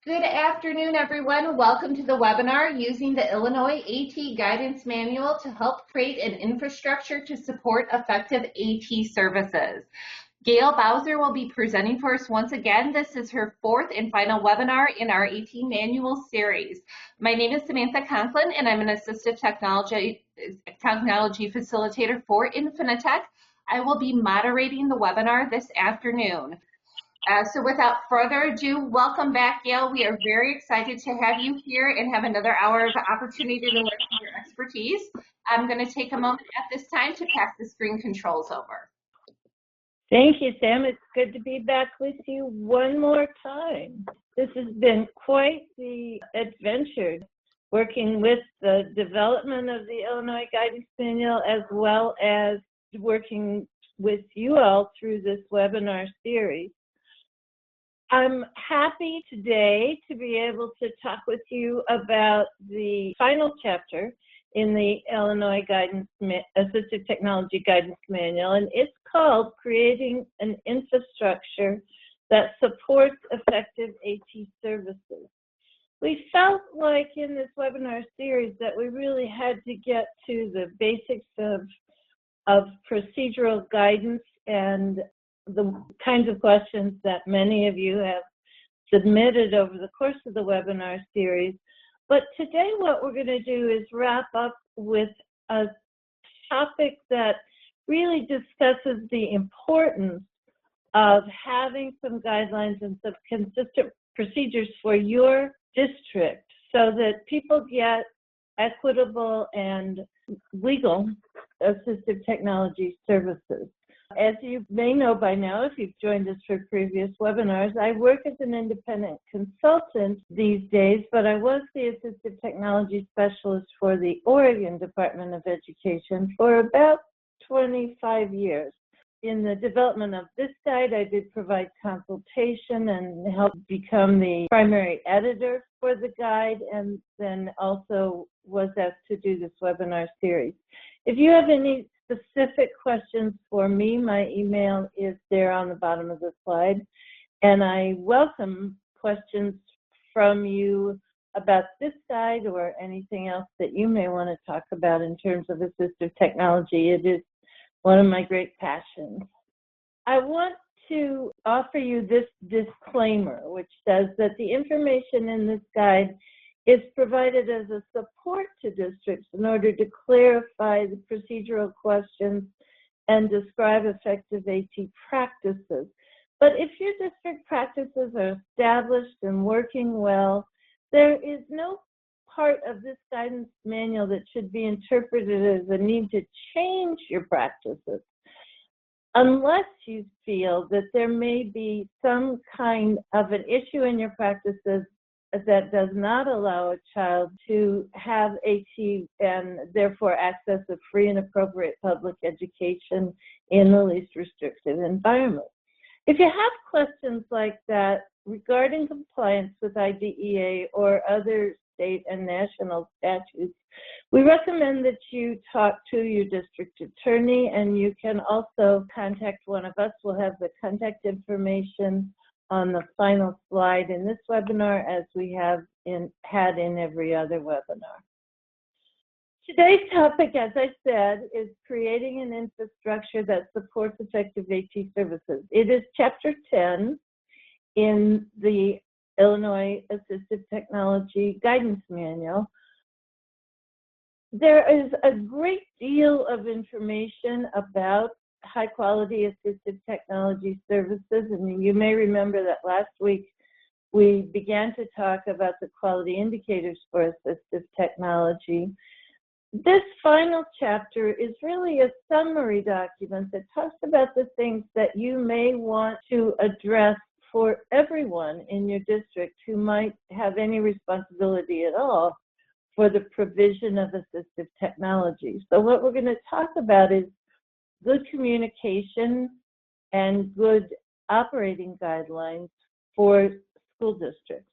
Good afternoon, everyone. Welcome to the webinar using the Illinois AT Guidance Manual to help create an infrastructure to support effective AT services. Gayl Bowser will be presenting for us once again. This is her fourth and final webinar in our AT Manual series. My name is Samantha Conklin, and I'm an assistive technology facilitator for Infinitec. I will be moderating the webinar this afternoon. So without further ado, welcome back, Gayl. We are very excited to have you here and have another hour of opportunity to learn from your expertise. I'm going to take a moment at this time to pass the screen controls over. Thank you, Sam. It's good to be back with you one more time. This has been quite the adventure, working with the development of the Illinois Guidance Manual as well as working with you all through this webinar series. I'm happy today to be able to talk with you about the final chapter in the Illinois Assistive Technology Guidance Manual, and it's called Creating an Infrastructure that Supports Effective AT Services. We felt like in this webinar series that we really had to get to the basics of procedural guidance and the kinds of questions that many of you have submitted over the course of the webinar series. But today what we're going to do is wrap up with a topic that really discusses the importance of having some guidelines and some consistent procedures for your district so that people get equitable and legal assistive technology services. As you may know by now, if you've joined us for previous webinars, I work as an independent consultant these days, but I was the assistive technology specialist for the Oregon Department of Education for about 25 years. In the development of this guide, I did provide consultation and help become the primary editor for the guide, and then also was asked to do this webinar series. If you have any specific questions for me, my email is there on the bottom of the slide, and I welcome questions from you about this guide or anything else that you may want to talk about in terms of assistive technology. It is one of my great passions. I want to offer you this disclaimer, which says that the information in this guide is provided as a support to districts in order to clarify the procedural questions and describe effective AT practices. But if your district practices are established and working well, there is no part of this guidance manual that should be interpreted as a need to change your practices, unless you feel that there may be some kind of an issue in your practices that does not allow a child to have AT and therefore access a free and appropriate public education in the least restrictive environment. If you have questions like that regarding compliance with IDEA or other state and national statutes, we recommend that you talk to your district attorney, and you can also contact one of us. We'll have the contact information on the final slide in this webinar, as we have had in every other webinar. Today's topic, as I said, is creating an infrastructure that supports effective AT services. It is Chapter 10 in the Illinois Assistive Technology Guidance Manual. There is a great deal of information about high-quality assistive technology services, and you may remember that last week we began to talk about the quality indicators for assistive technology. This final chapter is really a summary document that talks about the things that you may want to address for everyone in your district who might have any responsibility at all for the provision of assistive technology. So what we're going to talk about is good communication and good operating guidelines for school districts.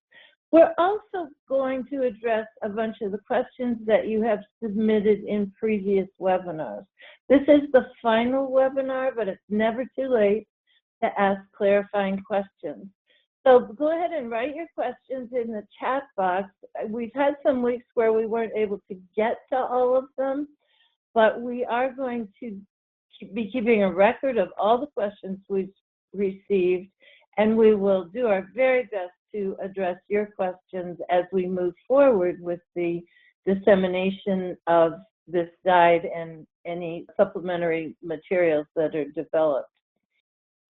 We're also going to address a bunch of the questions that you have submitted in previous webinars. This is the final webinar, but it's never too late to ask clarifying questions. So go ahead and write your questions in the chat box. We've had some weeks where we weren't able to get to all of them, but we are going to be keeping a record of all the questions we've received, and we will do our very best to address your questions as we move forward with the dissemination of this guide and any supplementary materials that are developed.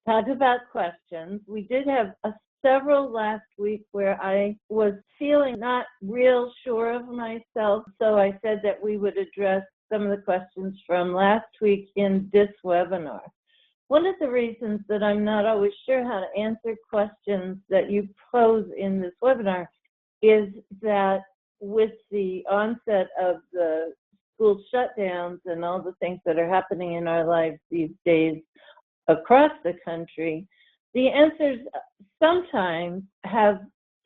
Talk about questions. We did have several last week where I was feeling not real sure of myself, so I said that we would address some of the questions from last week in this webinar. One of the reasons that I'm not always sure how to answer questions that you pose in this webinar is that with the onset of the school shutdowns and all the things that are happening in our lives these days across the country, the answers sometimes have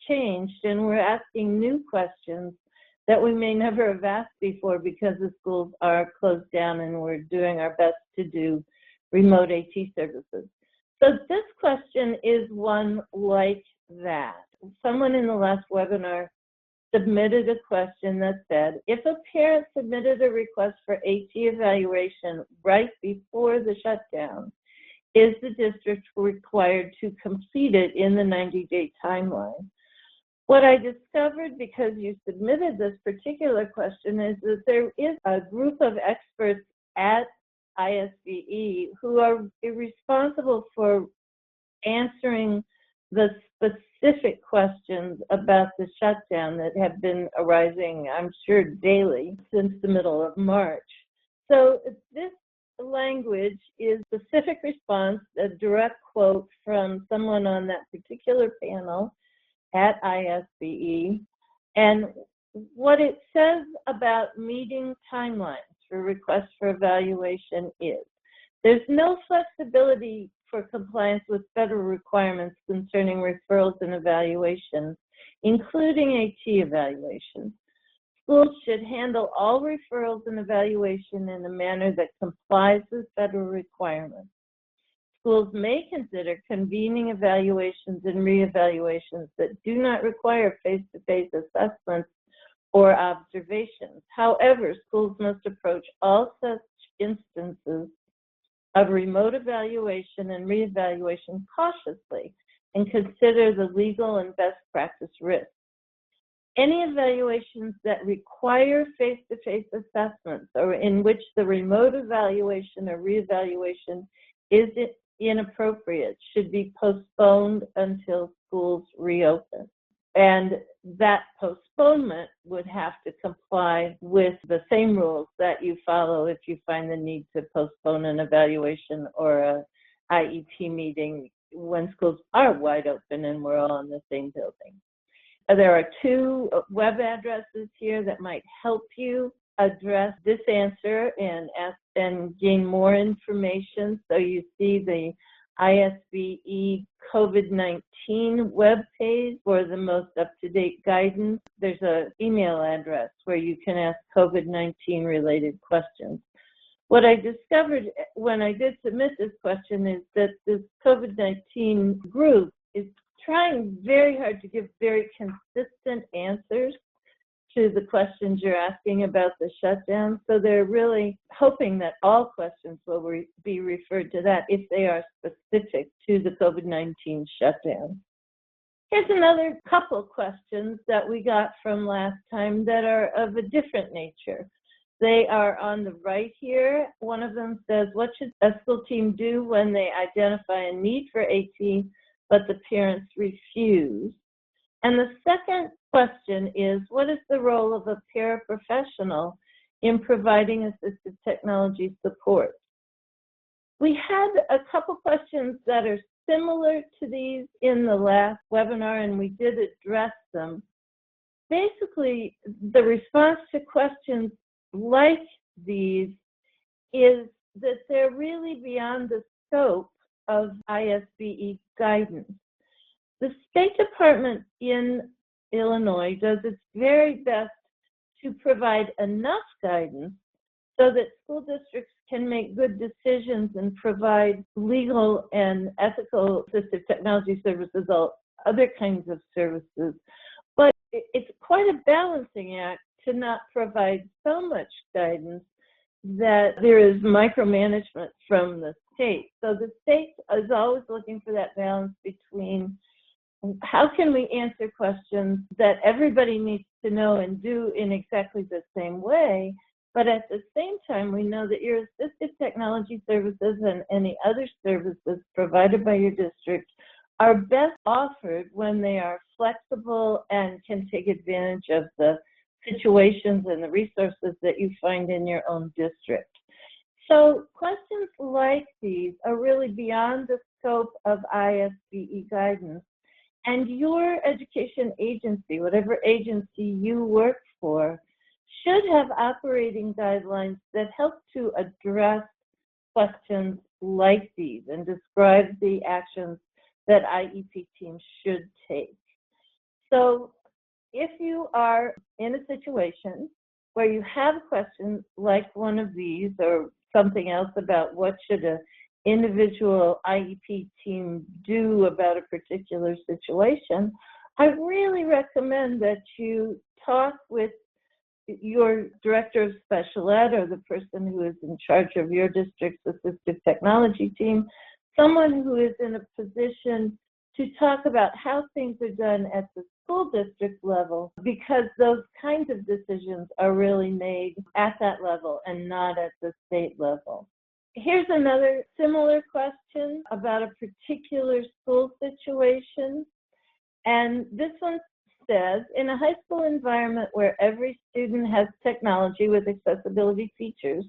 changed, and we're asking new questions that we may never have asked before because the schools are closed down and we're doing our best to do remote AT services. So this question is one like that. Someone in the last webinar submitted a question that said, if a parent submitted a request for AT evaluation right before the shutdown, is the district required to complete it in the 90-day timeline? What I discovered, because you submitted this particular question, is that there is a group of experts at ISBE who are responsible for answering the specific questions about the shutdown that have been arising, I'm sure, daily since the middle of March. So this language is specific response, a direct quote from someone on that particular panel at ISBE, and what it says about meeting timelines for requests for evaluation is, there's no flexibility for compliance with federal requirements concerning referrals and evaluations, including AT evaluations. Schools should handle all referrals and evaluation in a manner that complies with federal requirements. Schools may consider convening evaluations and reevaluations that do not require face-to-face assessments or observations. However, schools must approach all such instances of remote evaluation and reevaluation cautiously and consider the legal and best practice risks. Any evaluations that require face-to-face assessments or in which the remote evaluation or reevaluation is inappropriate should be postponed until schools reopen. And that postponement would have to comply with the same rules that you follow if you find the need to postpone an evaluation or a IEP meeting when schools are wide open and we're all in the same building. There are two web addresses here that might help you address this answer and ask and gain more information. So you see the ISBE COVID-19 webpage for the most up-to-date guidance. There's an email address where you can ask COVID-19 related questions. What I discovered when I did submit this question is that this COVID-19 group is trying very hard to give very consistent answers to the questions you're asking about the shutdown. So they're really hoping that all questions will be referred to that if they are specific to the COVID-19 shutdown. Here's another couple questions that we got from last time that are of a different nature. They are on the right here. One of them says, what should a school team do when they identify a need for AT, but the parents refuse? And the second question is, what is the role of a paraprofessional in providing assistive technology support? We had a couple questions that are similar to these in the last webinar, and we did address them. Basically, the response to questions like these is that they're really beyond the scope of ISBE guidance. The State Department in Illinois does its very best to provide enough guidance so that school districts can make good decisions and provide legal and ethical assistive technology services other kinds of services. But it's quite a balancing act to not provide so much guidance that there is micromanagement from the state. So the state is always looking for that balance between how can we answer questions that everybody needs to know and do in exactly the same way, but at the same time, we know that your assistive technology services and any other services provided by your district are best offered when they are flexible and can take advantage of the situations and the resources that you find in your own district. So questions like these are really beyond the scope of ISBE guidance. And your education agency, whatever agency you work for, should have operating guidelines that help to address questions like these and describe the actions that IEP teams should take. So if you are in a situation where you have questions like one of these or something else about what should an individual IEP team do about a particular situation, I really recommend that you talk with your director of special ed or the person who is in charge of your district's assistive technology team, someone who is in a position to talk about how things are done at the school district level, because those kinds of decisions are really made at that level and not at the state level. Here's another similar question about a particular school situation. And this one says, in a high school environment where every student has technology with accessibility features,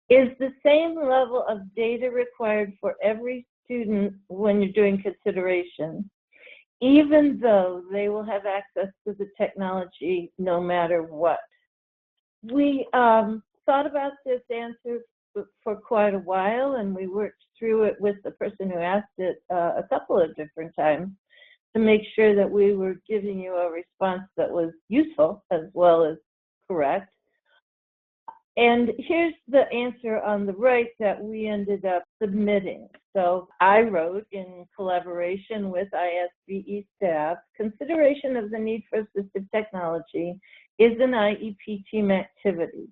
is the same level of data required for every student when you're doing consideration, even though they will have access to the technology no matter what? We thought about this answer for quite a while, and we worked through it with the person who asked it a couple of different times to make sure that we were giving you a response that was useful as well as correct. And here's the answer on the right that we ended up submitting. So I wrote, in collaboration with ISBE staff, consideration of the need for assistive technology is an IEP team activity.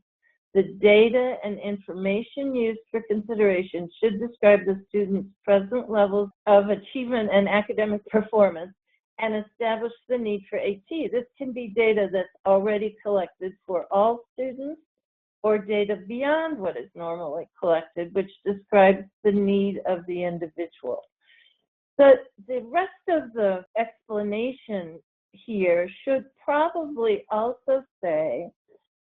The data and information used for consideration should describe the student's present levels of achievement and academic performance and establish the need for AT. This can be data that's already collected for all students or data beyond what is normally collected, which describes the need of the individual. But the rest of the explanation here should probably also say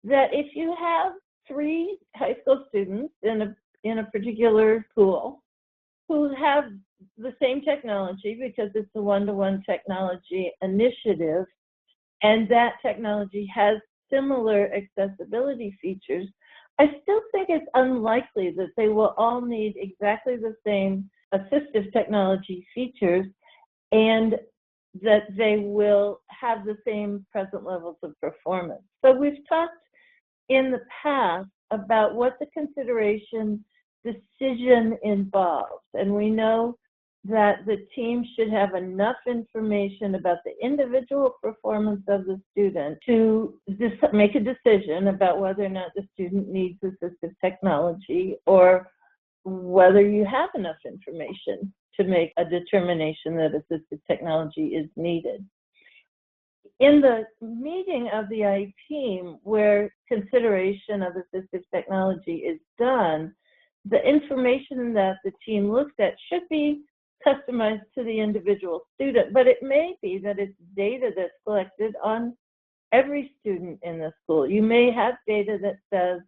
that if you have 3 high school students in a particular school who have the same technology, because it's a one-to-one technology initiative, and that technology has similar accessibility features, I still think it's unlikely that they will all need exactly the same assistive technology features and that they will have the same present levels of performance. So we've talked in the past about what the consideration decision involves, and we know that the team should have enough information about the individual performance of the student to make a decision about whether or not the student needs assistive technology, or whether you have enough information to make a determination that assistive technology is needed. In the meeting of the IEP team where consideration of assistive technology is done, the information that the team looks at should be customized to the individual student, but it may be that it's data that's collected on every student in the school. You may have data that says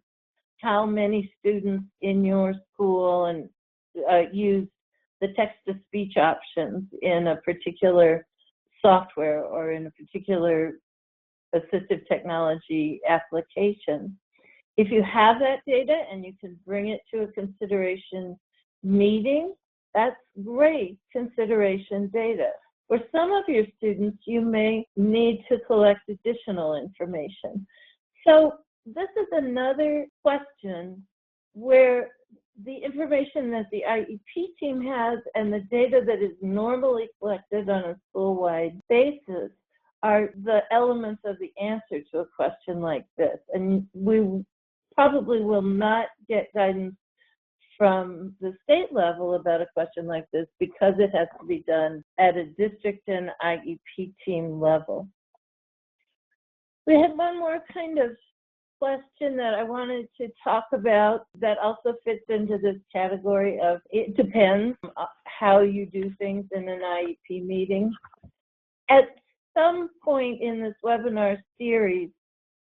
how many students in your school and use the text-to-speech options in a particular software or in a particular assistive technology application. If you have that data and you can bring it to a consideration meeting, that's great consideration data. For some of your students, you may need to collect additional information. So this is another question where the information that the IEP team has and the data that is normally collected on a school-wide basis are the elements of the answer to a question like this. And we probably will not get guidance from the state level about a question like this because it has to be done at a district and IEP team level. We had one more kind of question that I wanted to talk about that also fits into this category of it depends how you do things in an IEP meeting. At some point in this webinar series,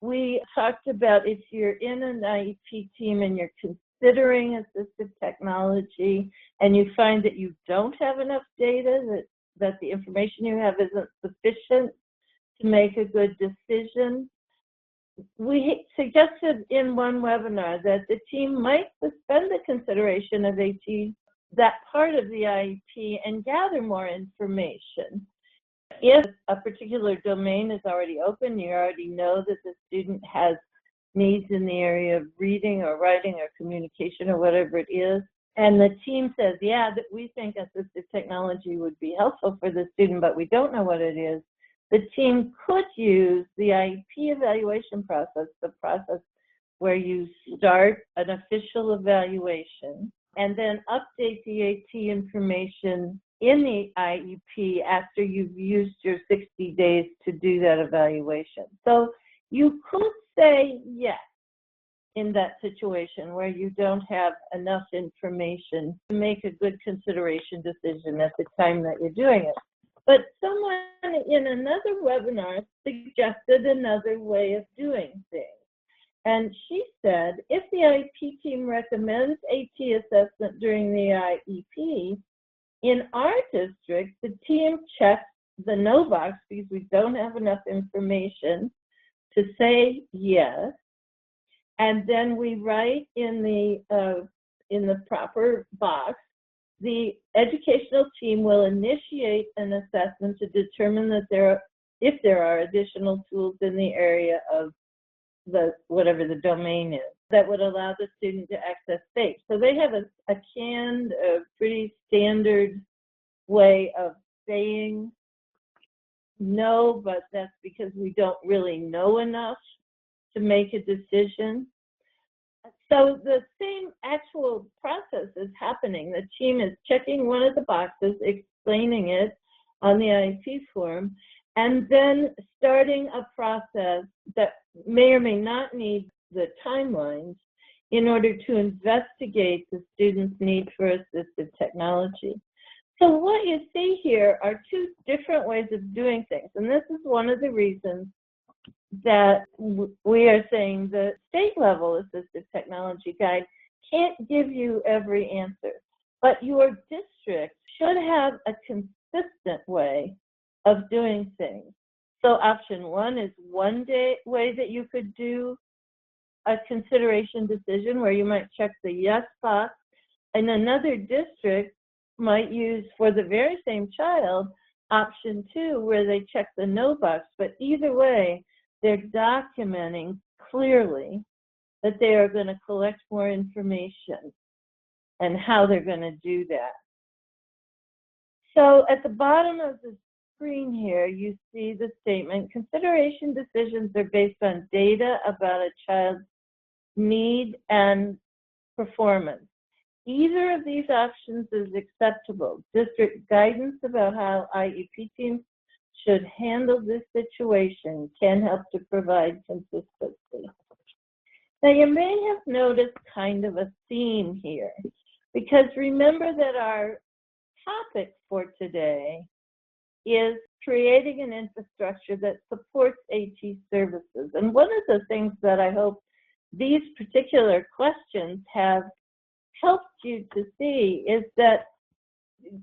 we talked about if you're in an IEP team and you're considering assistive technology and you find that you don't have enough data, that the information you have isn't sufficient to make a good decision, we suggested in one webinar that the team might suspend the consideration of AT, that part of the IEP, and gather more information. If a particular domain is already open, you already know that the student has needs in the area of reading or writing or communication or whatever it is, and the team says, yeah, that we think assistive technology would be helpful for the student, but we don't know what it is, the team could use the IEP evaluation process, the process where you start an official evaluation and then update the AT information in the IEP after you've used your 60 days to do that evaluation. So you could say yes in that situation where you don't have enough information to make a good consideration decision at the time that you're doing it. But someone in another webinar suggested another way of doing things. And she said, if the IEP team recommends AT assessment during the IEP, in our district, the team checks the no box because we don't have enough information to say yes. And then we write in the proper box, the educational team will initiate an assessment to determine that if there are additional tools in the area of whatever the domain is that would allow the student to access SAFE. So they have a canned, pretty standard way of saying no, but that's because we don't really know enough to make a decision. So the same actual process is happening. The team is checking one of the boxes, explaining it on the IEP form, and then starting a process that may or may not need the timelines in order to investigate the student's need for assistive technology. So what you see here are two different ways of doing things, and this is one of the reasons that we are saying the state level assistive technology guide can't give you every answer, but your district should have a consistent way of doing things. So option one is one way that you could do a consideration decision where you might check the yes box, and another district might use, for the very same child, option two where they check the no box. But either way, they're documenting clearly that they are going to collect more information and how they're going to do that. So at the bottom of the screen here, you see the statement, consideration decisions are based on data about a child's need and performance. Either of these options is acceptable. District guidance about how IEP teams should handle this situation can help to provide consistency. Now, you may have noticed kind of a theme here, because remember that our topic for today is creating an infrastructure that supports AT services. And one of the things that I hope these particular questions have helped you to see is that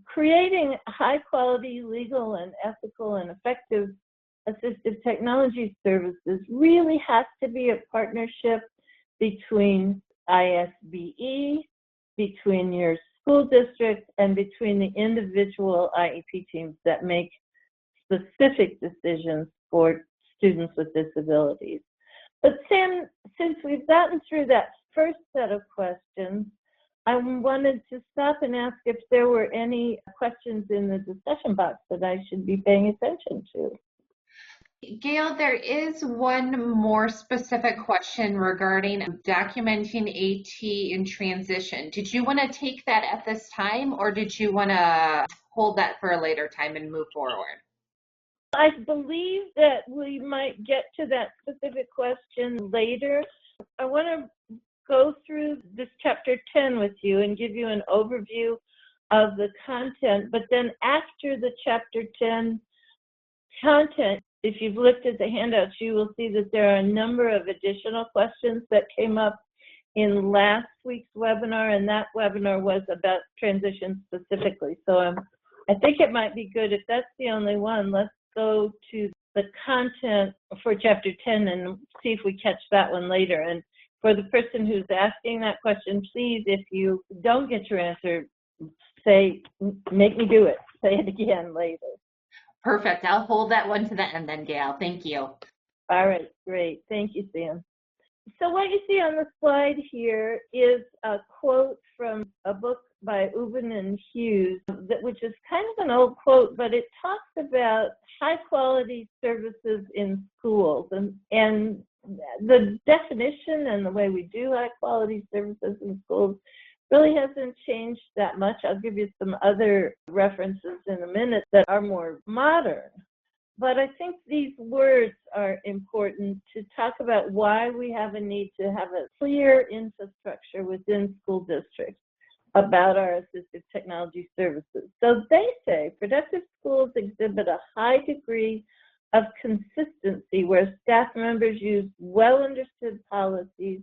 creating high quality, legal and ethical and effective assistive technology services really has to be a partnership between ISBE, between your school district, and between the individual IEP teams that make specific decisions for students with disabilities. But Sam, since we've gotten through that first set of questions, I wanted to stop and ask if there were any questions in the discussion box that I should be paying attention to. Gayl, there is one more specific question regarding documenting AT in transition. Did you want to take that at this time, or did you want to hold that for a later time and move forward? I believe that we might get to that specific question later. I want to go through this chapter 10 with you and give you an overview of the content, but then after the chapter 10 content, if you've looked at the handouts, you will see that there are a number of additional questions that came up in last week's webinar, and that webinar was about transition specifically. So I think it might be good, if that's the only one, let's go to the content for chapter 10 and see if we catch that one later. And for the person who's asking that question, please, if you don't get your answer, say, make me do it. Say it again later. Perfect. I'll hold that one to the end then, Gayl. Thank you. All right, great. Thank you, Sam. So what you see on the slide here is a quote from a book by Ubben and Hughes, which is kind of an old quote, but it talks about high quality services in schools. And the definition and the way we do high quality services in schools really hasn't changed that much. I'll give you some other references in a minute that are more modern. But I think these words are important to talk about why we have a need to have a clear infrastructure within school districts about our assistive technology services. So they say productive schools exhibit a high degree of consistency where staff members use well understood policies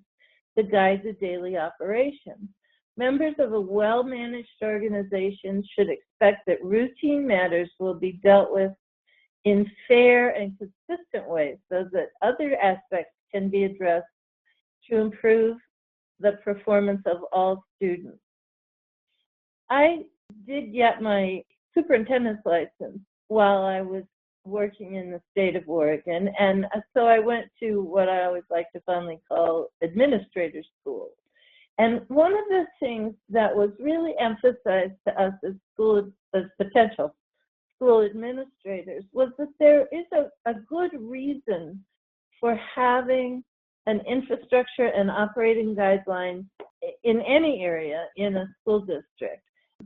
to guide the daily operations. Members of a well-managed organization should expect that routine matters will be dealt with in fair and consistent ways so that other aspects can be addressed to improve the performance of all students. I did get my superintendent's license while I was working in the state of Oregon, and so I went to what I always like to fondly call administrator school. And one of the things that was really emphasized to us as potential school administrators was that there is a good reason for having an infrastructure and operating guidelines in any area in a school district.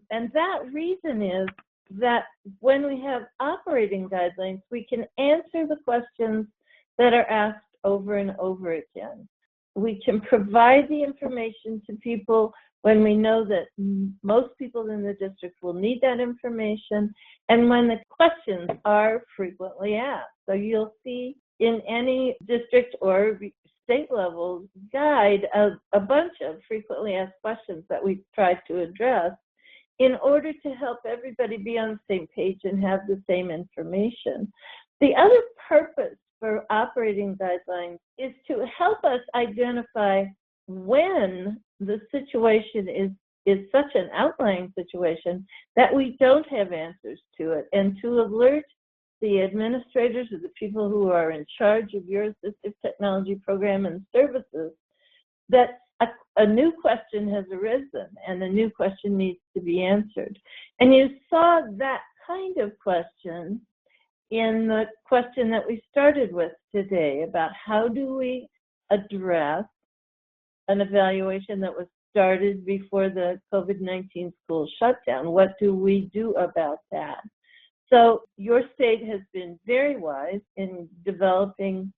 And that reason is that when we have operating guidelines, we can answer the questions that are asked over and over again. We can provide the information to people when we know that most people in the district will need that information, and when the questions are frequently asked. So you'll see in any district or state level guide a bunch of frequently asked questions that we've tried to address in order to help everybody be on the same page and have the same information. The other purpose for operating guidelines is to help us identify when the situation is such an outlying situation that we don't have answers to it, and to alert the administrators or the people who are in charge of your assistive technology program and services that a new question has arisen and a new question needs to be answered. And you saw that kind of question in the question that we started with today about how do we address an evaluation that was started before the COVID-19 school shutdown. What do we do about that? So your state has been very wise in developing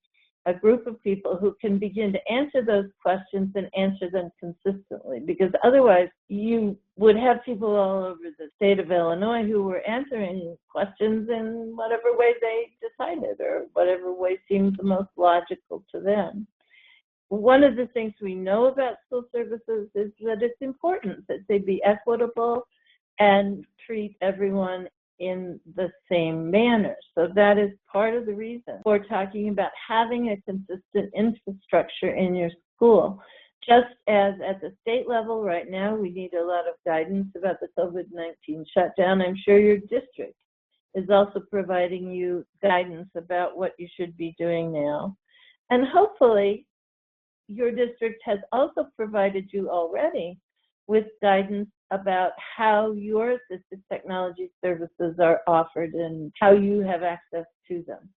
a group of people who can begin to answer those questions and answer them consistently, because otherwise you would have people all over the state of Illinois who were answering questions in whatever way they decided or whatever way seemed the most logical to them. One of the things we know about school services is that it's important that they be equitable and treat everyone in the same manner. So that is part of the reason for talking about having a consistent infrastructure in your school. Just as at the state level right now, we need a lot of guidance about the COVID-19 shutdown. I'm sure your district is also providing you guidance about what you should be doing now. And hopefully, your district has also provided you already with guidance about how your assistive technology services are offered and how you have access to them.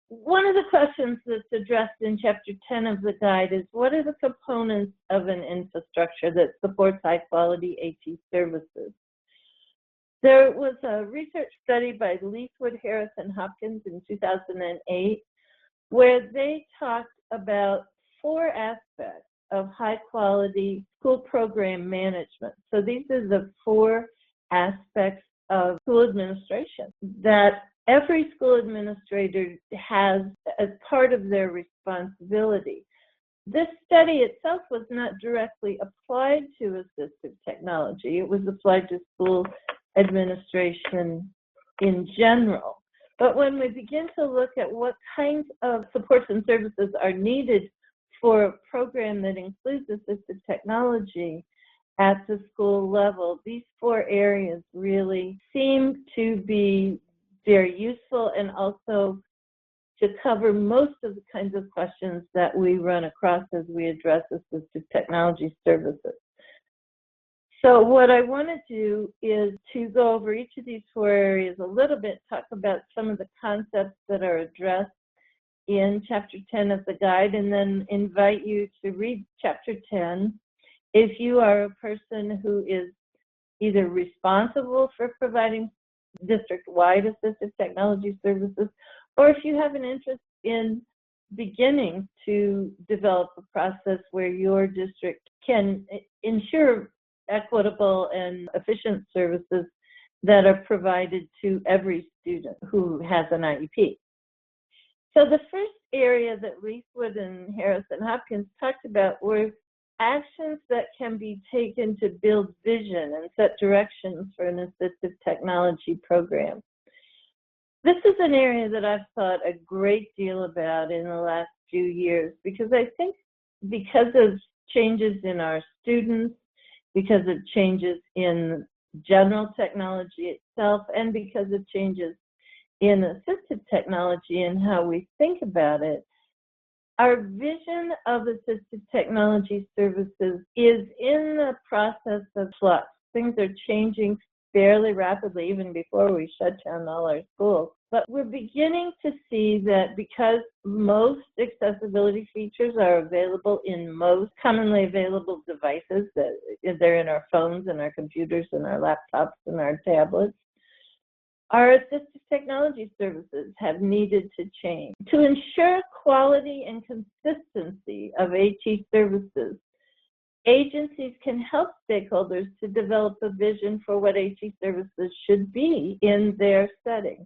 One of the questions that's addressed in Chapter 10 of the guide is, what are the components of an infrastructure that supports high-quality AT services? There was a research study by Leithwood, Harris, and Hopkins in 2008 where they talked about 4 aspects of high-quality school program management. So these are the 4 aspects of school administration that every school administrator has as part of their responsibility. This study itself was not directly applied to assistive technology. It was applied to school administration in general. But when we begin to look at what kinds of supports and services are needed for a program that includes assistive technology at the school level, these 4 areas really seem to be very useful and also to cover most of the kinds of questions that we run across as we address assistive technology services. So what I want to do is to go over each of these 4 areas a little bit, talk about some of the concepts that are addressed in Chapter 10 of the guide, and then invite you to read Chapter 10 if you are a person who is either responsible for providing district-wide assistive technology services, or if you have an interest in beginning to develop a process where your district can ensure equitable and efficient services that are provided to every student who has an IEP. So the first area that Leithwood and Harris and Hopkins talked about were actions that can be taken to build vision and set directions for an assistive technology program. This is an area that I've thought a great deal about in the last few years, because I think because of changes in our students, because of changes in general technology itself, and because of changes in assistive technology and how we think about it, our vision of assistive technology services is in the process of flux. Things are changing fairly rapidly, even before we shut down all our schools. But we're beginning to see that because most accessibility features are available in most commonly available devices, that they're in our phones and our computers and our laptops and our tablets, our assistive technology services have needed to change. To ensure quality and consistency of AT services, agencies can help stakeholders to develop a vision for what AT services should be in their setting.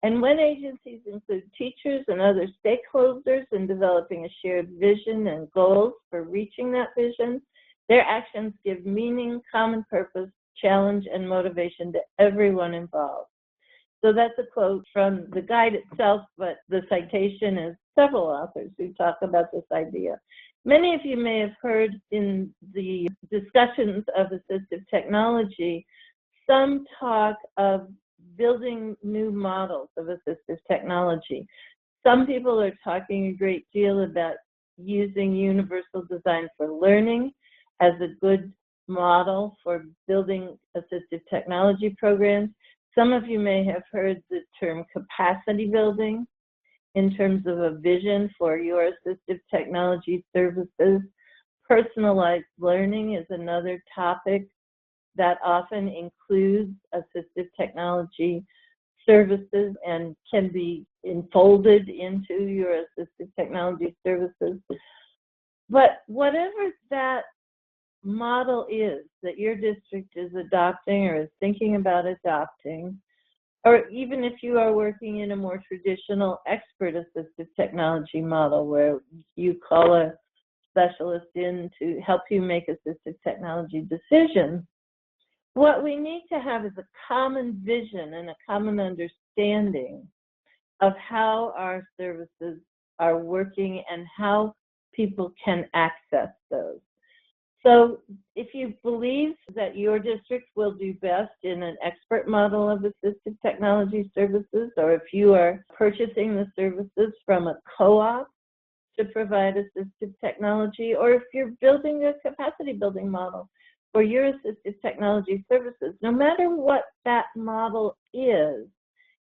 And when agencies include teachers and other stakeholders in developing a shared vision and goals for reaching that vision, their actions give meaning, common purpose, challenge, and motivation to everyone involved. So that's a quote from the guide itself, but the citation is several authors who talk about this idea. Many of you may have heard in the discussions of assistive technology some talk of building new models of assistive technology. Some people are talking a great deal about using universal design for learning as a good model for building assistive technology programs. Some of you may have heard the term capacity building in terms of a vision for your assistive technology services. Personalized learning is another topic that often includes assistive technology services and can be enfolded into your assistive technology services. But whatever that model is that your district is adopting or is thinking about adopting, or even if you are working in a more traditional expert assistive technology model where you call a specialist in to help you make assistive technology decisions, what we need to have is a common vision and a common understanding of how our services are working and how people can access those. So if you believe that your district will do best in an expert model of assistive technology services, or if you are purchasing the services from a co-op to provide assistive technology, or if you're building a capacity building model for your assistive technology services, no matter what that model is,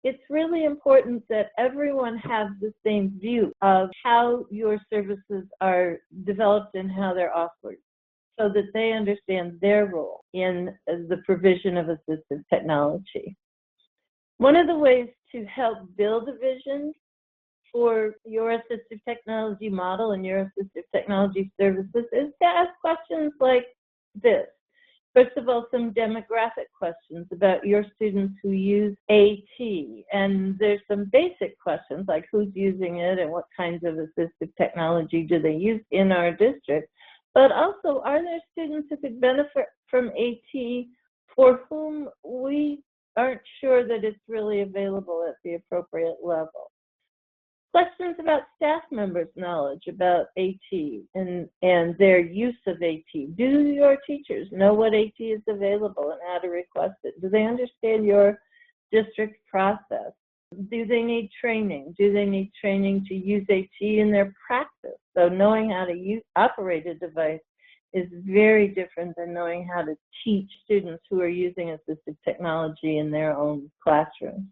it's really important that everyone has the same view of how your services are developed and how they're offered, so that they understand their role in the provision of assistive technology. One of the ways to help build a vision for your assistive technology model and your assistive technology services is to ask questions like this. First of all, some demographic questions about your students who use AT. And there's some basic questions like who's using it and what kinds of assistive technology do they use in our district. But also, are there students who could benefit from AT for whom we aren't sure that it's really available at the appropriate level? Questions about staff members' knowledge about AT and their use of AT. Do your teachers know what AT is available and how to request it? Do they understand your district process? Do they need training? Do they need training to use AT in their practice? So knowing how to operate a device is very different than knowing how to teach students who are using assistive technology in their own classrooms.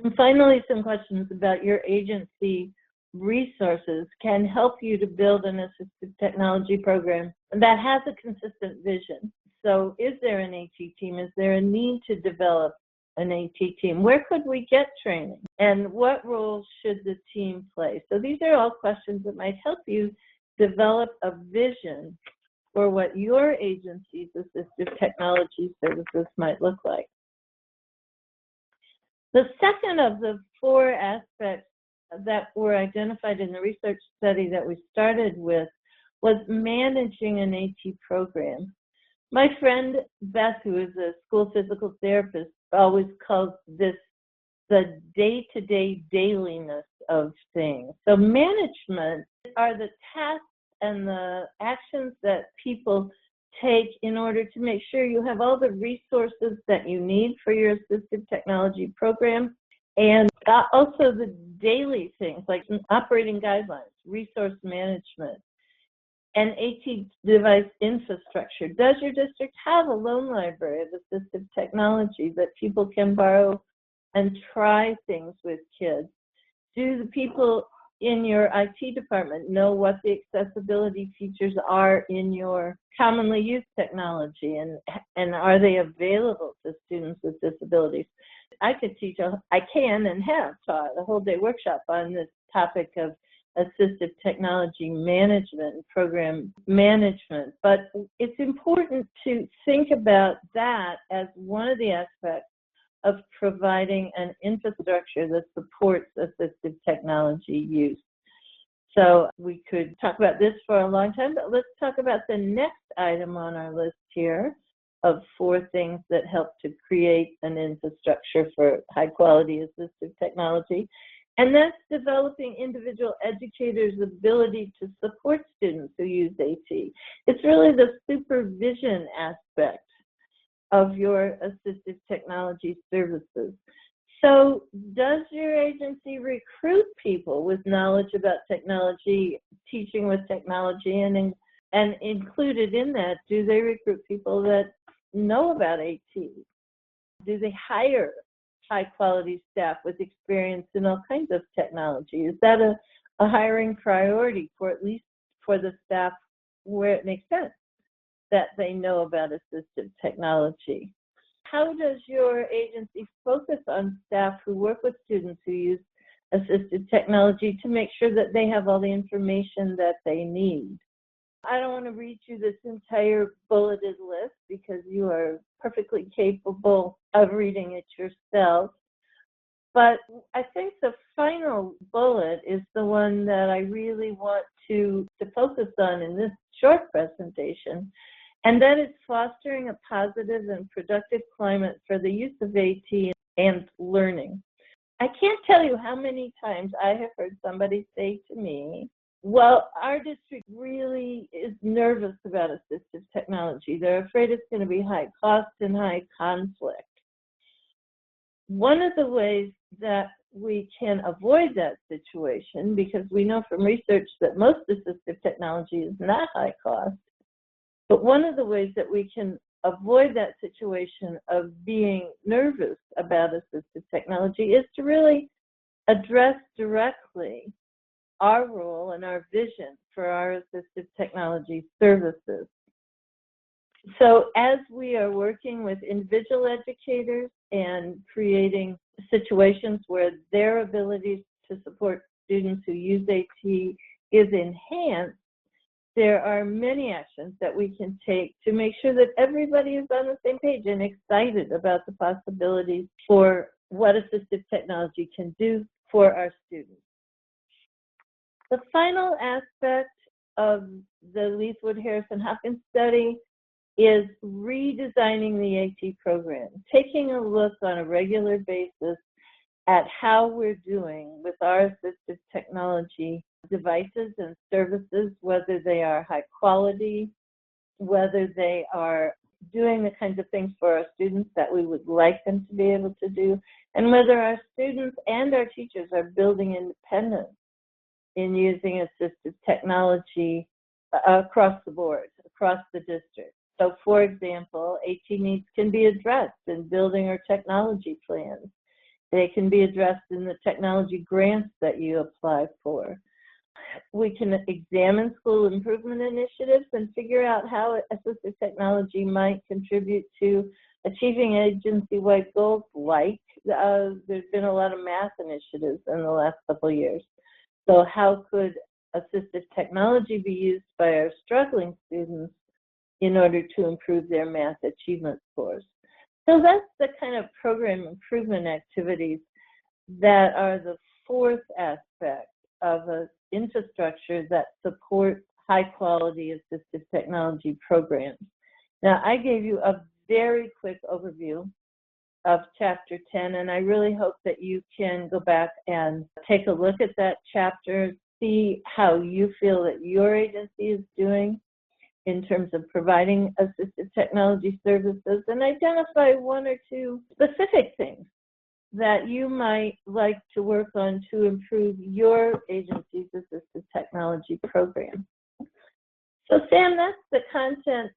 And finally, some questions about your agency resources can help you to build an assistive technology program that has a consistent vision. So is there an AT team? Is there a need to develop an AT team? Where could we get training? And what role should the team play? So these are all questions that might help you develop a vision for what your agency's assistive technology services might look like. The second of the 4 aspects that were identified in the research study that we started with was managing an AT program. My friend Beth, who is a school physical therapist, always calls this the day-to-day dailiness of things. So management are the tasks and the actions that people take in order to make sure you have all the resources that you need for your assistive technology program, and also the daily things like operating guidelines, resource management, and AT device infrastructure. Does your district have a loan library of assistive technology that people can borrow and try things with kids? Do the people in your IT department know what the accessibility features are in your commonly used technology, and are they available to students with disabilities? I can and have taught a whole day workshop on this topic of assistive technology management and program management, but it's important to think about that as one of the aspects of providing an infrastructure that supports assistive technology use. So we could talk about this for a long time, but let's talk about the next item on our list here of 4 things that help to create an infrastructure for high-quality assistive technology. And that's developing individual educators' ability to support students who use AT. It's really the supervision aspect of your assistive technology services. So does your agency recruit people with knowledge about technology, teaching with technology, and included in that, do they recruit people that know about AT? Do they hire high-quality staff with experience in all kinds of technology? Is that a hiring priority for at least for the staff where it makes sense that they know about assistive technology? How does your agency focus on staff who work with students who use assistive technology to make sure that they have all the information that they need? I don't want to read you this entire bulleted list because you are perfectly capable of reading it yourself. But I think the final bullet is the one that I really want to focus on in this short presentation, and that is fostering a positive and productive climate for the use of AT and learning. I can't tell you how many times I have heard somebody say to me, well, our district really is nervous about assistive technology. They're afraid it's going to be high cost and high conflict. One of the ways that we can avoid that situation, because we know from research that most assistive technology is not high cost, But one of the ways that we can avoid that situation of being nervous about assistive technology is to really address directly our role and our vision for our assistive technology services. So as we are working with individual educators and creating situations where their abilities to support students who use AT is enhanced, there are many actions that we can take to make sure that everybody is on the same page and excited about the possibilities for what assistive technology can do for our students. The final aspect of the Leithwood Harrison Hopkins study is redesigning the AT program, taking a look on a regular basis at how we're doing with our assistive technology devices and services, whether they are high quality, whether they are doing the kinds of things for our students that we would like them to be able to do, and whether our students and our teachers are building independence in using assistive technology across the board, across the district. So, for example, AT needs can be addressed in building our technology plans. They can be addressed in the technology grants that you apply for. We can examine school improvement initiatives and figure out how assistive technology might contribute to achieving agency-wide goals, like there's been a lot of math initiatives in the last couple of years. So how could assistive technology be used by our struggling students in order to improve their math achievement scores? So that's the kind of program improvement activities that are the fourth aspect of an infrastructure that supports high-quality assistive technology programs. Now, I gave you a very quick overview of Chapter 10, and I really hope that you can go back and take a look at that chapter, see how you feel that your agency is doing in terms of providing assistive technology services, and identify one or two specific things that you might like to work on to improve your agency's assistive technology program. So Sam, that's the content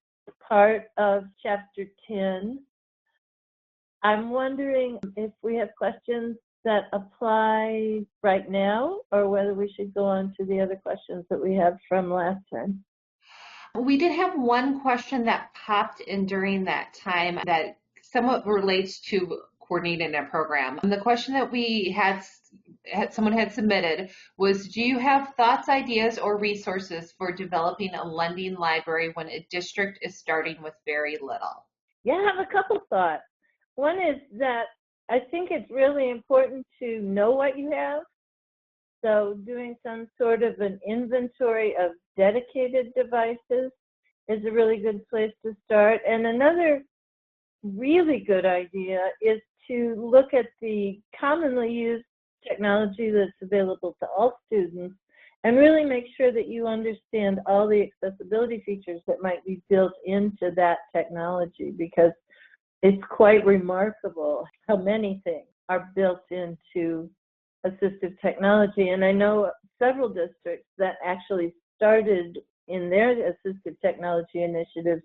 part of Chapter 10. I'm wondering if we have questions that apply right now, or whether we should go on to the other questions that we have from last time. We did have one question that popped in during that time that somewhat relates to coordinating a program. And the question that we had someone had submitted was, do you have thoughts, ideas, or resources for developing a lending library when a district is starting with very little? Yeah, I have a couple thoughts. One is that I think it's really important to know what you have. So doing some sort of an inventory of dedicated devices is a really good place to start. And another really good idea is to look at the commonly used technology that's available to all students and really make sure that you understand all the accessibility features that might be built into that technology, because it's quite remarkable how many things are built into assistive technology. And I know several districts that actually started in their assistive technology initiatives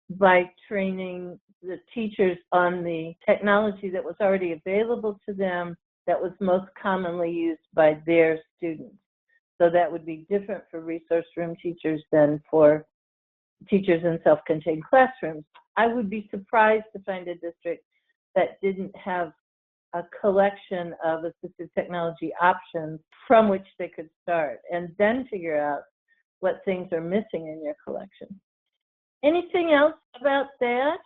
by training the teachers on the technology that was already available to them that was most commonly used by their students. So that would be different for resource room teachers than for teachers in self-contained classrooms. I would be surprised to find a district that didn't have a collection of assistive technology options from which they could start, and then figure out what things are missing in your collection. Anything else about that?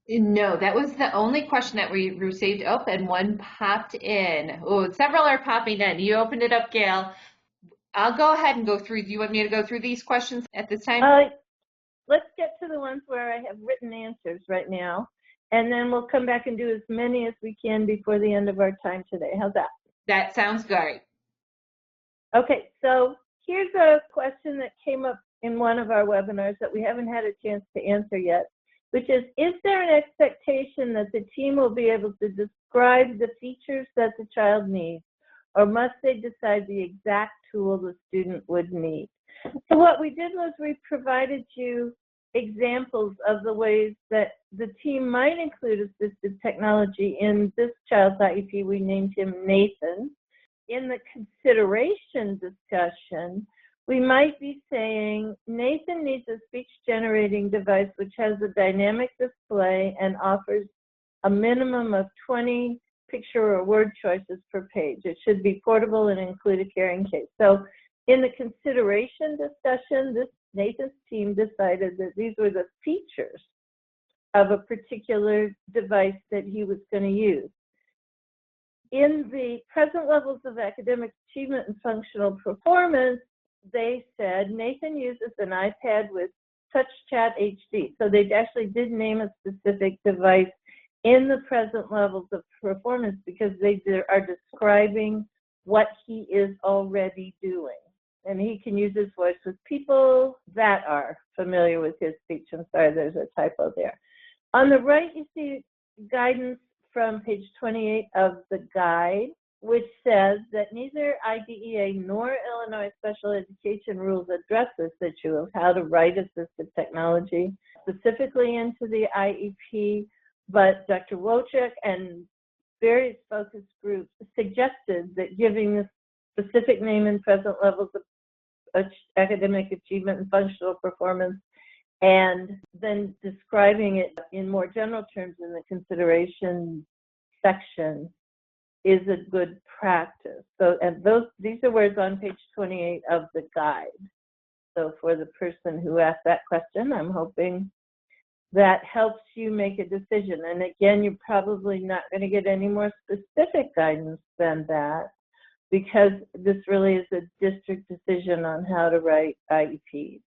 No, that was the only question that we received. Oh, and one popped in. Oh, several are popping in. You opened it up, Gayl. I'll go ahead and go through. Do you want me to go through these questions at this time? Let's get to the ones where I have written answers right now, and then we'll come back and do as many as we can before the end of our time today. How's that? That sounds great. Okay, so here's a question that came up in one of our webinars that we haven't had a chance to answer yet, which is there an expectation that the team will be able to describe the features that the child needs, or must they decide the exact tool the student would need? So what we did was we provided you examples of the ways that the team might include assistive technology in this child's IEP. We named him Nathan. In the consideration discussion, we might be saying Nathan needs a speech-generating device which has a dynamic display and offers a minimum of 20 picture or word choices per page. It should be portable and include a carrying case. So in the consideration discussion, Nathan's team decided that these were the features of a particular device that he was going to use. In the present levels of academic achievement and functional performance, they said Nathan uses an iPad with Touch Chat HD. So they actually did name a specific device in the present levels of performance because they are describing what he is already doing. And he can use his voice with people that are familiar with his speech. I'm sorry, there's a typo there. On the right, you see guidance from page 28 of the guide, which says that neither IDEA nor Illinois special education rules address this issue of how to write assistive technology specifically into the IEP, but Dr. Wojcik and various focus groups suggested that giving this specific name in present levels of academic achievement and functional performance and then describing it in more general terms in the consideration section is a good practice. So, and these are words on page 28 of the guide. So for the person who asked that question, I'm hoping that helps you make a decision. And again, you're probably not going to get any more specific guidance than that because this really is a district decision on how to write IEPs.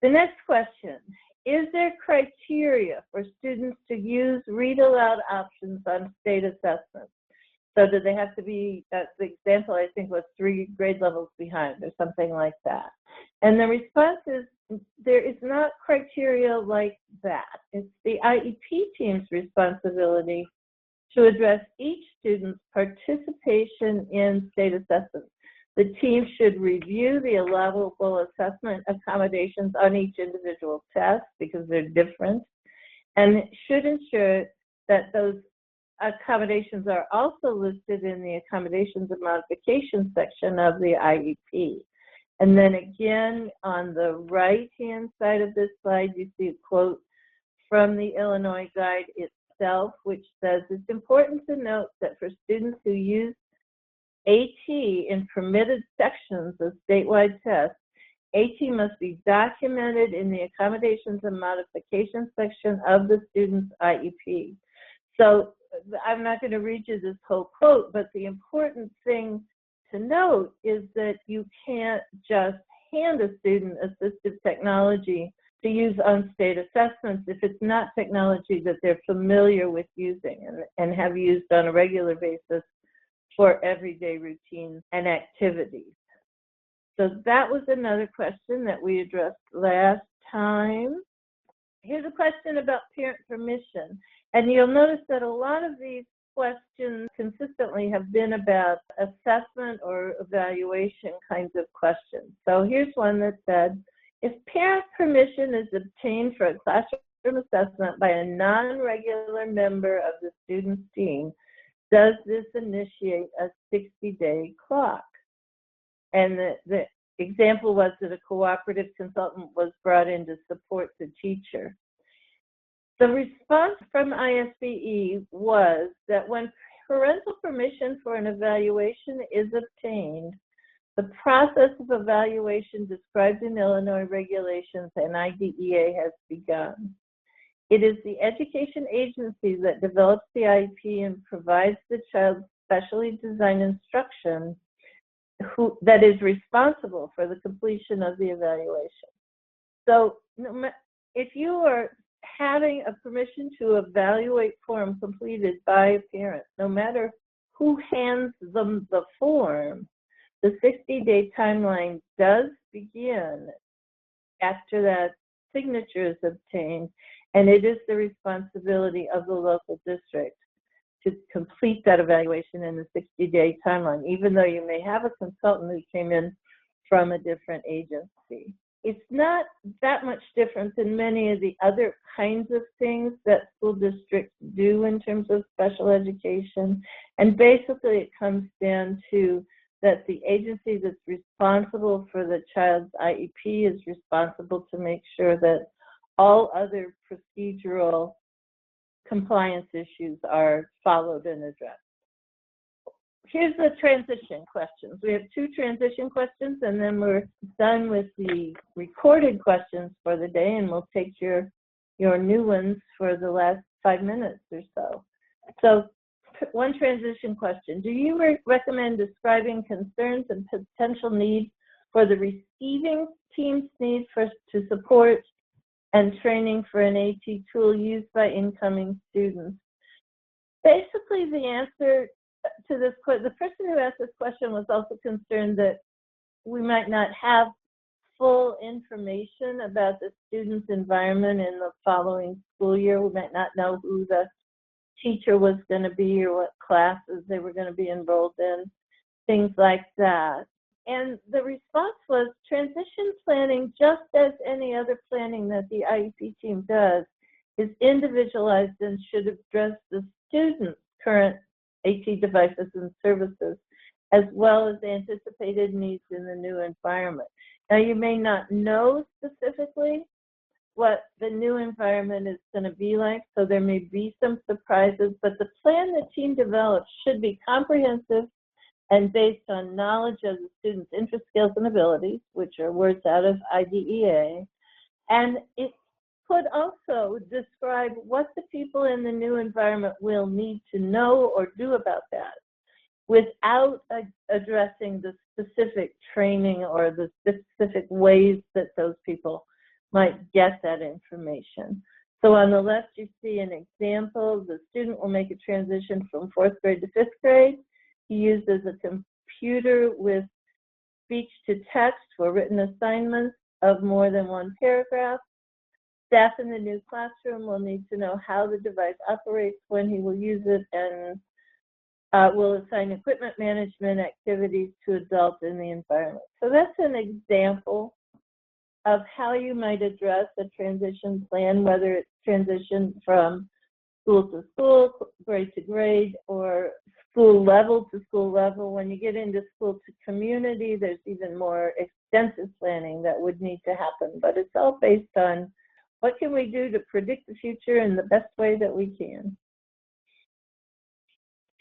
The next question, is there criteria for students to use read aloud options on state assessments? So do they have to be, the example I think was 3 grade levels behind or something like that? And the response is there is not criteria like that. It's the IEP team's responsibility to address each student's participation in state assessments. The team should review the allowable assessment accommodations on each individual test because they're different, and should ensure that those accommodations are also listed in the accommodations and modifications section of the IEP. And then again, on the right-hand side of this slide, you see a quote from the Illinois Guide itself, which says, it's important to note that for students who use AT in permitted sections of statewide tests, AT must be documented in the accommodations and modifications section of the student's IEP. So I'm not going to read you this whole quote, but the important thing to note is that you can't just hand a student assistive technology to use on state assessments if it's not technology that they're familiar with using and have used on a regular basis for everyday routines and activities. So that was another question that we addressed last time. Here's a question about parent permission. And you'll notice that a lot of these questions consistently have been about assessment or evaluation kinds of questions. So here's one that said, if parent permission is obtained for a classroom assessment by a non-regular member of the student's team, does this initiate a 60-day clock? And the example was that a cooperative consultant was brought in to support the teacher. The response from ISBE was that when parental permission for an evaluation is obtained, the process of evaluation described in Illinois regulations and IDEA has begun. It is the education agency that develops the IEP and provides the child specially designed instruction that is responsible for the completion of the evaluation. So if you are having a permission to evaluate form completed by a parent, no matter who hands them the form, the 60-day timeline does begin after that signature is obtained, and it is the responsibility of the local district to complete that evaluation in the 60-day timeline, even though you may have a consultant who came in from a different agency. it's not that much different than many of the other kinds of things that school districts do in terms of special education. And basically it comes down to that the agency that's responsible for the child's IEP is responsible to make sure that all other procedural compliance issues are followed and addressed. Here's the transition questions. We have 2 transition questions, and then we're done with the recorded questions for the day, and we'll take your new ones for the last 5 minutes or so. So, one transition question. Do you recommend describing concerns and potential needs for the receiving team's need to support and training for an AT tool used by incoming students? Basically, the answer to this question, the person who asked this question was also concerned that we might not have full information about the student's environment in the following school year. We might not know who the teacher was going to be or what classes they were going to be enrolled in, things like that. And the response was transition planning, just as any other planning that the IEP team does, is individualized and should address the student's current AT devices and services, as well as the anticipated needs in the new environment. Now, you may not know specifically what the new environment is going to be like, so there may be some surprises, but the plan the team develops should be comprehensive and based on knowledge of the student's interests, skills, and abilities, which are words out of IDEA, and it could also describe what the people in the new environment will need to know or do about that without addressing the specific training or the specific ways that those people might get that information. So on the left, you see an example. The student will make a transition from 4th grade to 5th grade. He uses a computer with speech to text for written assignments of more than 1 paragraph. Staff in the new classroom will need to know how the device operates, when he will use it, and will assign equipment management activities to adults in the environment. So that's an example of how you might address a transition plan, whether it's transition from school to school, grade to grade, or school level to school level. When you get into school to community, there's even more extensive planning that would need to happen, but it's all based on what can we do to predict the future in the best way that we can.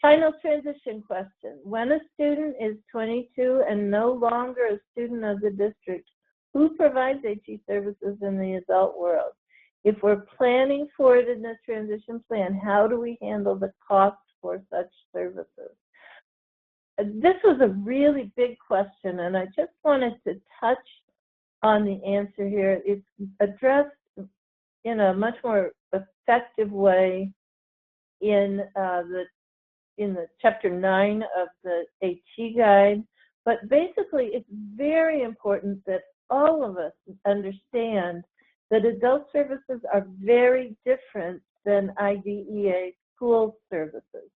Final transition question. When a student is 22 and no longer a student of the district, who provides AT services in the adult world? If we're planning for it in the transition plan, how do we handle the cost for such services? This was a really big question, and I just wanted to touch on the answer here. It's addressed in a much more effective way in the chapter 9 of the AT guide. But basically, it's very important that all of us understand that adult services are very different than IDEA school services.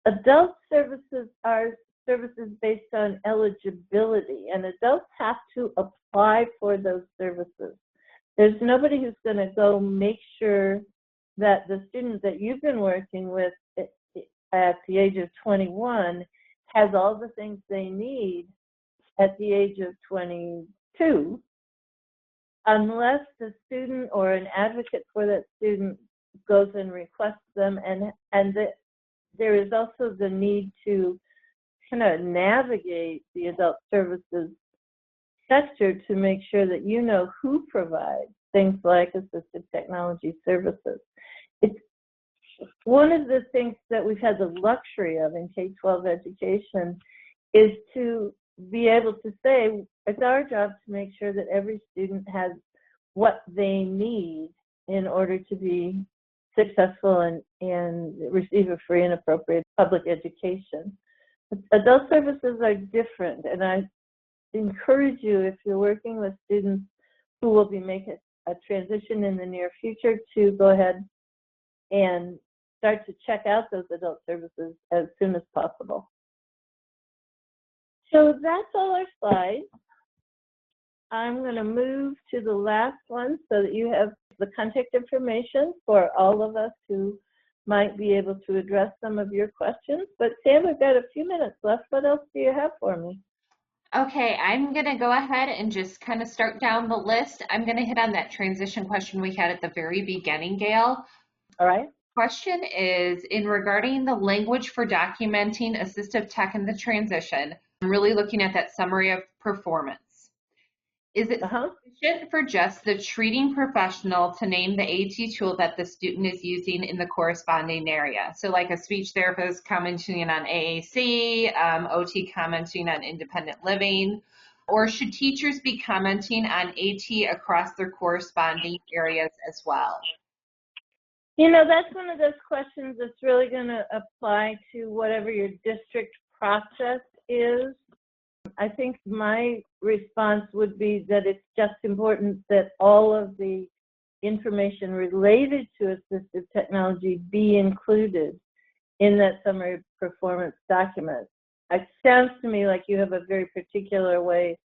Adult services are services based on eligibility, and adults have to apply for those services. There's nobody who's going to go make sure that the student that you've been working with at the age of 21 has all the things they need at the age of 22, unless the student or an advocate for that student goes and requests them. And there is also the need to kind of navigate the adult services sector to make sure that you know who provides things like assistive technology services. It's one of the things that we've had the luxury of in K-12 education is to be able to say, it's our job to make sure that every student has what they need in order to be successful and receive a free and appropriate public education. Adult services are different, and I encourage you, if you're working with students who will be making a transition in the near future, to go ahead and start to check out those adult services as soon as possible. So that's all our slides. I'm going to move to the last one so that you have the contact information for all of us who might be able to address some of your questions. But Sam, we've got a few minutes left. What else do you have for me? Okay, I'm going to go ahead and just kind of start down the list. I'm going to hit on that transition question we had at the very beginning, Gayl. All right. Question is in regarding the language for documenting assistive tech in the transition. I'm really looking at that summary of performance. Is it sufficient for just the treating professional to name the AT tool that the student is using in the corresponding area? So like a speech therapist commenting on AAC, OT commenting on independent living, or should teachers be commenting on AT across their corresponding areas as well? You know, that's one of those questions that's really going to apply to whatever your district process is. I think my response would be that it's just important that all of the information related to assistive technology be included in that summary performance document. It sounds to me like you have a very particular way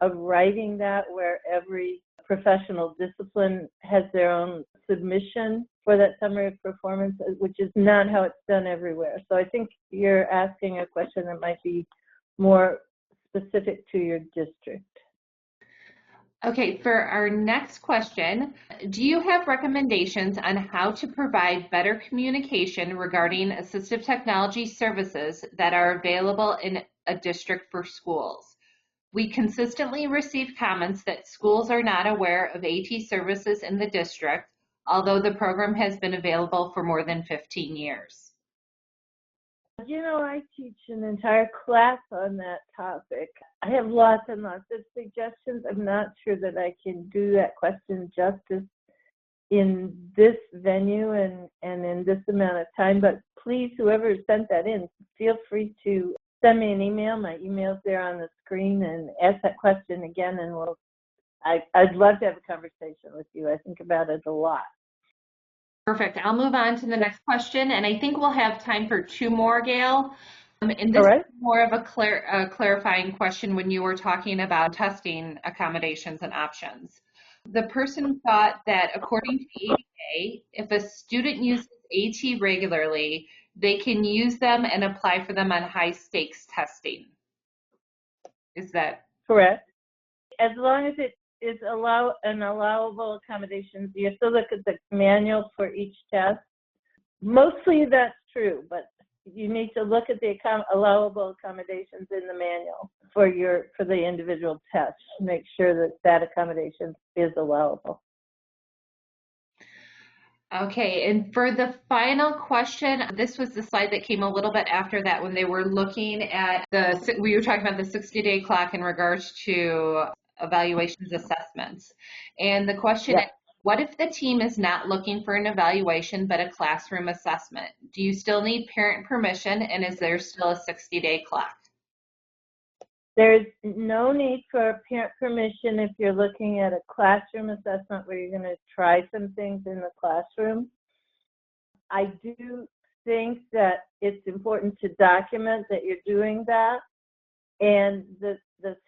of writing that, where every professional discipline has their own submission for that summary of performance, which is not how it's done everywhere. So I think you're asking a question that might be more specific to your district. Okay, for our next question, do you have recommendations on how to provide better communication regarding assistive technology services that are available in a district for schools? We consistently receive comments that schools are not aware of AT services in the district, although the program has been available for more than 15 years. You know, I teach an entire class on that topic. I have lots and lots of suggestions. I'm not sure that I can do that question justice in this venue and in this amount of time, but please, whoever sent that in, feel free to send me an email. My email's there on the screen, and ask that question again, and I'd love to have a conversation with you. I think about it a lot. Perfect. I'll move on to the next question, and I think we'll have time for two more, Gayl. And this is more of a clarifying question when you were talking about testing accommodations and options. The person thought that according to ADA, if a student uses AT regularly, they can use them and apply for them on high stakes testing. Is that correct? As long as it is an allowable accommodations. You have to look at the manual for each test. Mostly that's true, but you need to look at the allowable accommodations in the manual for the individual test. Make sure that accommodation is allowable. Okay, and for the final question, this was the slide that came a little bit after that when they were looking at we were talking about the 60-day clock in regards to evaluations assessments. And the question is, what if the team is not looking for an evaluation but a classroom assessment? Do you still need parent permission, and is there still a 60-day clock? There's no need for parent permission if you're looking at a classroom assessment where you're going to try some things in the classroom. I do think that it's important to document that you're doing that, and the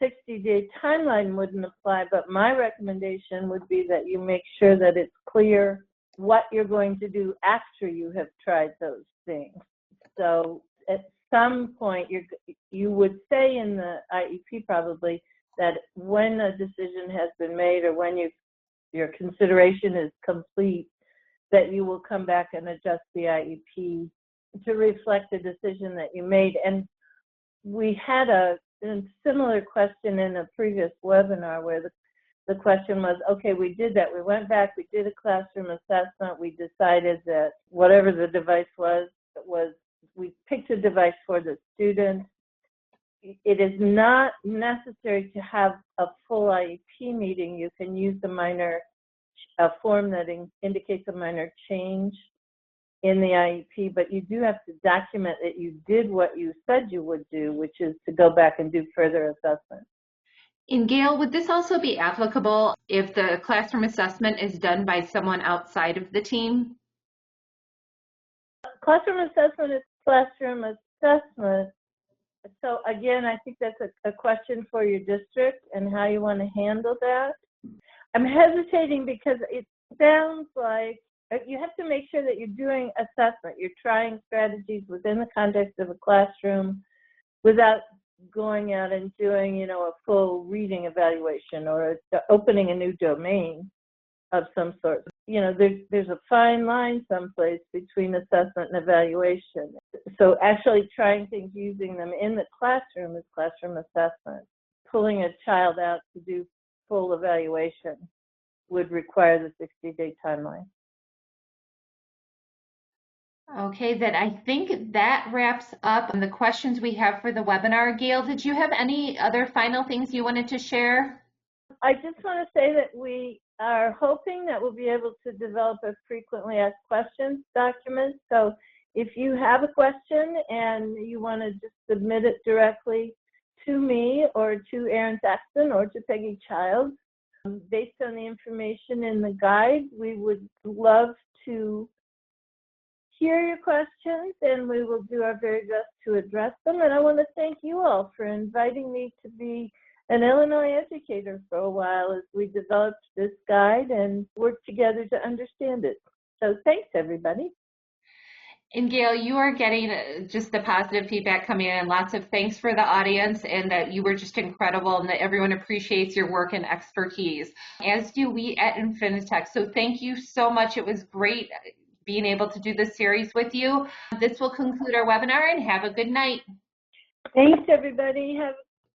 60-day timeline wouldn't apply, but my recommendation would be that you make sure that it's clear what you're going to do after you have tried those things. So at some point, you would say in the IEP probably that when a decision has been made or when your consideration is complete, that you will come back and adjust the IEP to reflect the decision that you made. And we had a similar question in a previous webinar where the question was, okay, we did that. We went back, we did a classroom assessment. We decided that whatever the device was, we picked a device for the student. It is not necessary to have a full IEP meeting. You can use a form that indicates a minor change in the IEP, but you do have to document that you did what you said you would do, which is to go back and do further assessment. And Gayl, would this also be applicable if the classroom assessment is done by someone outside of the team? Classroom assessment is classroom assessment. So again, I think that's a question for your district and how you want to handle that. I'm hesitating because it sounds like you have to make sure that you're doing assessment. You're trying strategies within the context of a classroom without going out and doing, a full reading evaluation or opening a new domain of some sort. There's a fine line someplace between assessment and evaluation. So actually trying things, using them in the classroom is classroom assessment. Pulling a child out to do full evaluation would require the 60-day timeline. Okay, then I think that wraps up the questions we have for the webinar. Gayl, did you have any other final things you wanted to share? I just want to say that we are hoping that we'll be able to develop a frequently asked questions document. So if you have a question and you want to just submit it directly to me or to Erin Saxton or to Peggy Childs, based on the information in the guide, we would love to hear your questions and we will do our very best to address them. And I want to thank you all for inviting me to be an Illinois educator for a while as we developed this guide and worked together to understand it. So thanks, everybody. And Gayl, you are getting just the positive feedback coming in. Lots of thanks for the audience and that you were just incredible and that everyone appreciates your work and expertise, as do we at Infinitec. So thank you so much. It was great being able to do this series with you. This will conclude our webinar and have a good night. Thanks, everybody. Have